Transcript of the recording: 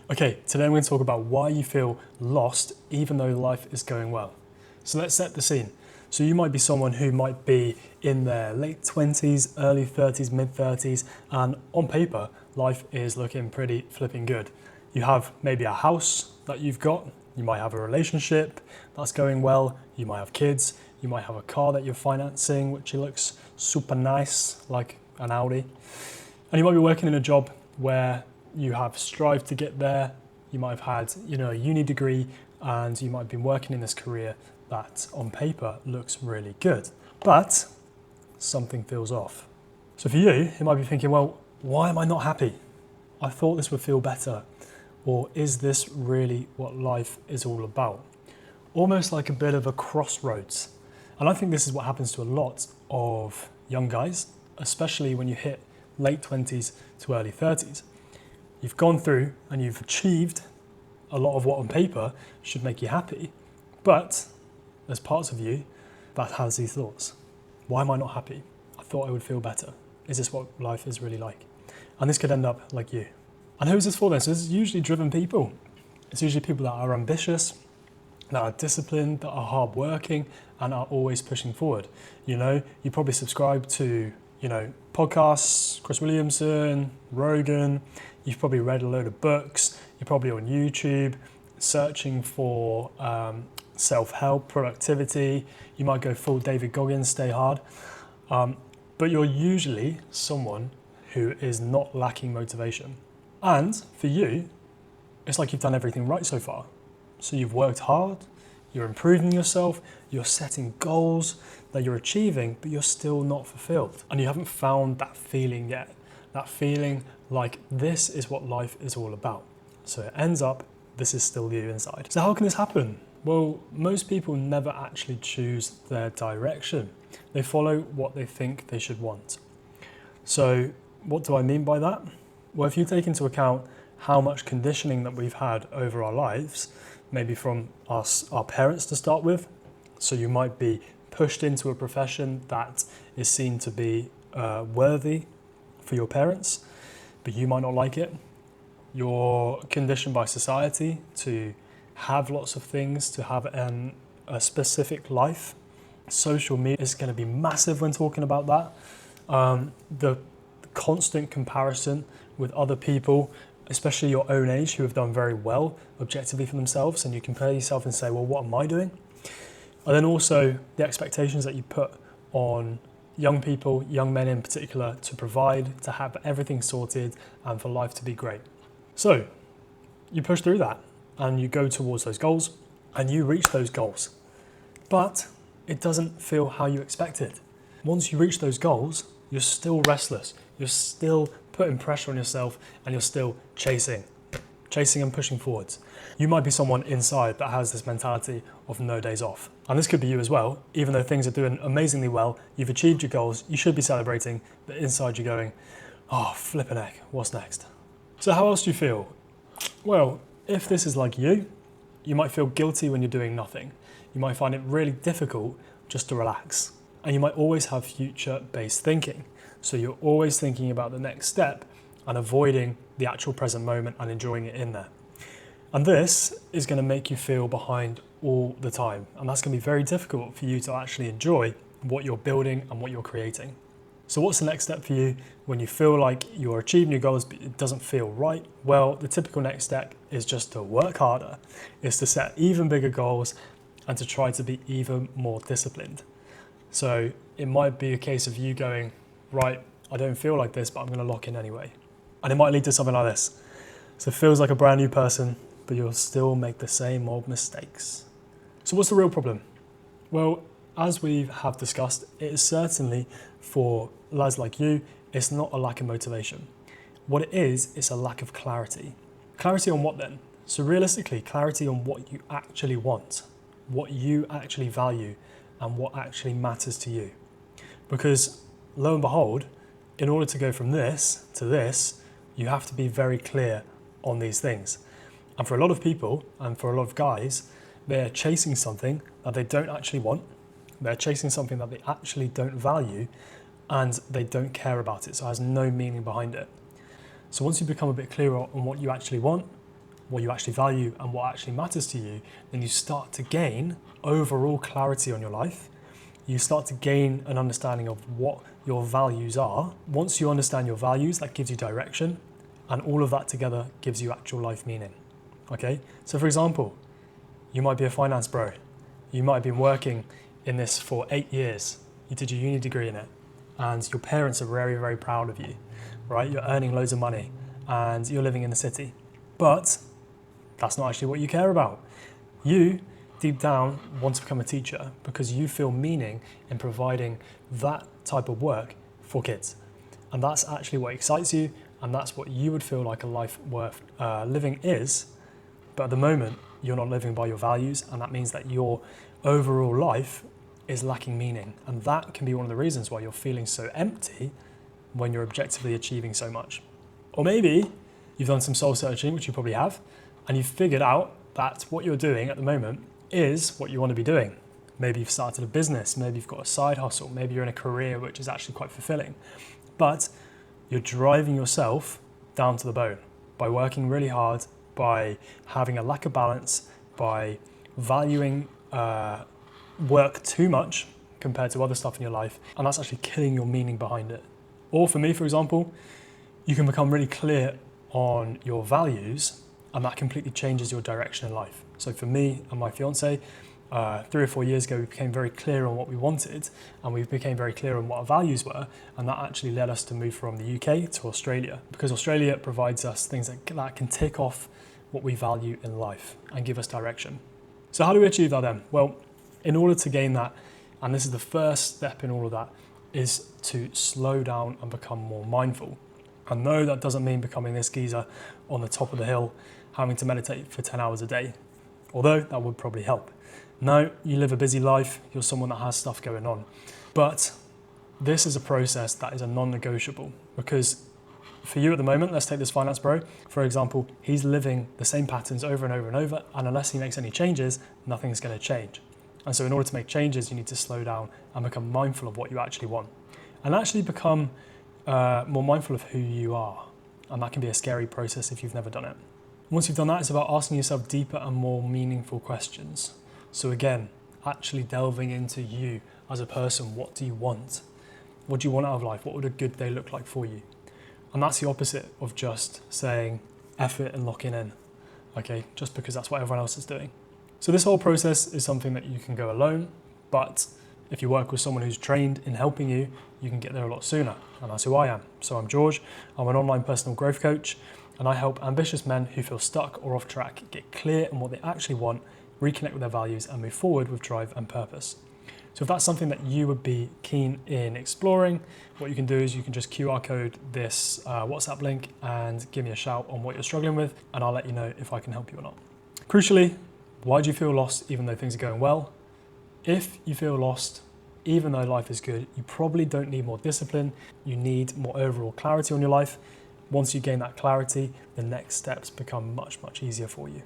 Okay, today I'm going to talk about why you feel lost even though life is going well. So let's set the scene. So you might be someone who might be in their late 20s, early 30s, mid 30s, and on paper, life is looking pretty flipping good. You have maybe a house that you've got, you might have a relationship that's going well, you might have kids, you might have a car that you're financing, which looks super nice, like an Audi. And you might be working in a job where you have strived to get there. You might have had, a uni degree, and you might have been working in this career that on paper looks really good, but something feels off. So for you, you might be thinking, well, why am I not happy? I thought this would feel better. Or is this really what life is all about? Almost like a bit of a crossroads. And I think this is what happens to a lot of young guys, especially when you hit late 20s to early 30s. You've gone through and you've achieved a lot of what on paper should make you happy, but there's parts of you that has these thoughts. Why am I not happy? I thought I would feel better. Is this what life is really like? And this could end up like you. And who is this for then? So this is usually driven people. It's usually people that are ambitious, that are disciplined, that are hardworking, and are always pushing forward. You probably subscribe to, podcasts, Chris Williamson, Rogan. You've probably read a load of books. You're probably on YouTube searching for self-help, productivity. You might go full David Goggins, stay hard. But you're usually someone who is not lacking motivation. And for you, it's like you've done everything right so far. So you've worked hard, you're improving yourself, you're setting goals that you're achieving, but you're still not fulfilled. And you haven't found that feeling yet. That feeling like this is what life is all about. So it ends up, this is still you inside. So how can this happen? Well, most people never actually choose their direction. They follow what they think they should want. So what do I mean by that? Well, if you take into account how much conditioning that we've had over our lives, maybe from us, our parents to start with. So you might be pushed into a profession that is seen to be worthy for your parents, but you might not like it. You're conditioned by society to have lots of things, to have a specific life. Social media is going to be massive when talking about that. The constant comparison with other people, especially your own age, who have done very well objectively for themselves, and you compare yourself and say, well, what am I doing? And then also the expectations that you put on young people, young men in particular, to provide, to have everything sorted, and for life to be great. So you push through that, and you go towards those goals, and you reach those goals. But it doesn't feel how you expected. Once you reach those goals, you're still restless. You're still putting pressure on yourself, and you're still chasing and pushing forwards. You might be someone inside that has this mentality of no days off. And this could be you as well. Even though things are doing amazingly well, you've achieved your goals, you should be celebrating, but inside you're going, oh, flippin' heck, what's next? So how else do you feel? Well, if this is like you might feel guilty when you're doing nothing. You might find it really difficult just to relax. And you might always have future-based thinking. So you're always thinking about the next step and avoiding the actual present moment and enjoying it in there. And this is going to make you feel behind all the time. And that's going to be very difficult for you to actually enjoy what you're building and what you're creating. So what's the next step for you when you feel like you're achieving your goals but it doesn't feel right? Well, the typical next step is just to work harder, is to set even bigger goals and to try to be even more disciplined. So it might be a case of you going, right, I don't feel like this, but I'm going to lock in anyway. And it might lead to something like this. So it feels like a brand new person, but you'll still make the same old mistakes. So what's the real problem? Well, as we have discussed, it is certainly for lads like you, it's not a lack of motivation. What it is, it's a lack of clarity. Clarity on what then? So realistically, clarity on what you actually want, what you actually value, and what actually matters to you. Because lo and behold, in order to go from this to this, you have to be very clear on these things. And for a lot of people, and for a lot of guys, they're chasing something that they don't actually want. They're chasing something that they actually don't value, and they don't care about it, so it has no meaning behind it. So once you become a bit clearer on what you actually want, what you actually value and what actually matters to you, then you start to gain overall clarity on your life. You start to gain an understanding of what your values are. Once you understand your values, that gives you direction, and all of that together gives you actual life meaning. Okay? So for example, you might be a finance bro. You might have been working in this for 8 years. You did your uni degree in it, and your parents are very, very proud of you, right? You're earning loads of money and you're living in the city. But that's not actually what you care about. You, deep down, want to become a teacher because you feel meaning in providing that type of work for kids. And that's actually what excites you, and that's what you would feel like a life worth living is. But at the moment, you're not living by your values, and that means that your overall life is lacking meaning. And that can be one of the reasons why you're feeling so empty when you're objectively achieving so much. Or maybe you've done some soul searching, which you probably have, and you've figured out that what you're doing at the moment is what you want to be doing. Maybe you've started a business, maybe you've got a side hustle, maybe you're in a career which is actually quite fulfilling. But you're driving yourself down to the bone by working really hard, by having a lack of balance, by valuing work too much compared to other stuff in your life, and that's actually killing your meaning behind it. Or for me, for example, you can become really clear on your values, and that completely changes your direction in life. So for me and my fiance, 3 or 4 years ago, we became very clear on what we wanted, and we became very clear on what our values were, and that actually led us to move from the UK to Australia, because Australia provides us things that can tick off what we value in life and give us direction. So how do we achieve that then? Well, in order to gain that, and this is the first step in all of that, is to slow down and become more mindful. And no, that doesn't mean becoming this geezer on the top of the hill, having to meditate for 10 hours a day, although that would probably help. No, you live a busy life, you're someone that has stuff going on. But this is a process that is a non-negotiable, because for you at the moment, let's take this finance bro, for example, he's living the same patterns over and over and over, and unless he makes any changes, nothing's going to change. And so in order to make changes, you need to slow down and become mindful of what you actually want, and actually become more mindful of who you are. And that can be a scary process if you've never done it. Once you've done that, it's about asking yourself deeper and more meaningful questions. So again, actually delving into you as a person. What do you want? What do you want out of life? What would a good day look like for you? And that's the opposite of just saying F it and locking in, okay? Just because that's what everyone else is doing. So this whole process is something that you can go alone, but if you work with someone who's trained in helping you, you can get there a lot sooner. And that's who I am. So I'm George, I'm an online personal growth coach, and I help ambitious men who feel stuck or off track get clear on what they actually want, reconnect with their values, and move forward with drive and purpose. So if that's something that you would be keen in exploring, what you can do is you can just QR code this WhatsApp link and give me a shout on what you're struggling with, and I'll let you know if I can help you or not. Crucially, why do you feel lost even though things are going well? If you feel lost, even though life is good, you probably don't need more discipline. You need more overall clarity on your life. Once you gain that clarity, the next steps become much, much easier for you.